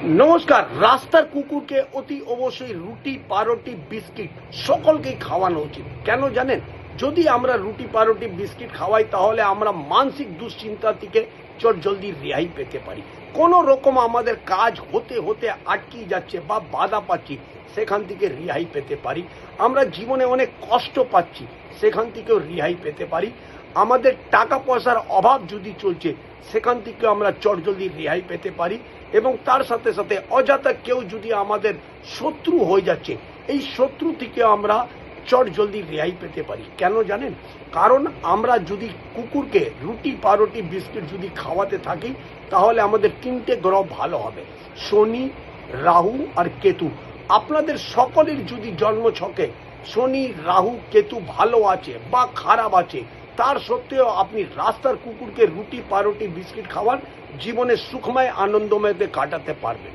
নমস্কার। রাস্তার কুকুরকে অতি অবশ্যই রুটি, পাউরুটি, বিস্কিট সকলকেই খাওয়ানো উচিত। কেন জানেন? যদি আমরা রুটি, পাউরুটি, বিস্কিট খাওয়াই তাহলে আমরা মানসিক দুশ্চিন্তা থেকে চটজলদি রেহাই পেতে পারি। কোনো রকম আমাদের কাজ হতে হতে আটকে যাচ্ছে বা বাধা পাচ্ছি, সেখান থেকে রেহাই পেতে পারি। আমরা জীবনে অনেক কষ্ট পাচ্ছি, সেখান থেকেও রেহাই পেতে পারি। আমাদের টাকা পয়সার অভাব যদি চলছে, সেখান থেকে আমরা চটজলদি রেহাই পেতে পারি। এবং তার সাথে সাথে অযথা কেউ যদি আমাদের শত্রু হয়ে যাচ্ছে, এই শত্রু থেকে আমরা চটজলদি রেহাই পেতে পারি। কেন জানেন? কারণ আমরা যদি কুকুরকে রুটি, পাউরুটি, বিস্কিট যদি খাওয়াতে থাকি, তাহলে আমাদের তিনটে গ্রহ ভালো হবে: শনি, রাহু আর কেতু। আপনাদের সকলের যদি জন্মছকে শনি, রাহু, কেতু ভালো আছে বা খারাপ আছে, তার সত্ত্বেও আপনি রাস্তার কুকুরকে রুটি, পাউরুটি, বিস্কিট খাওয়ান, জীবনে সুখময় আনন্দময়তে কাটাতে পারবেন।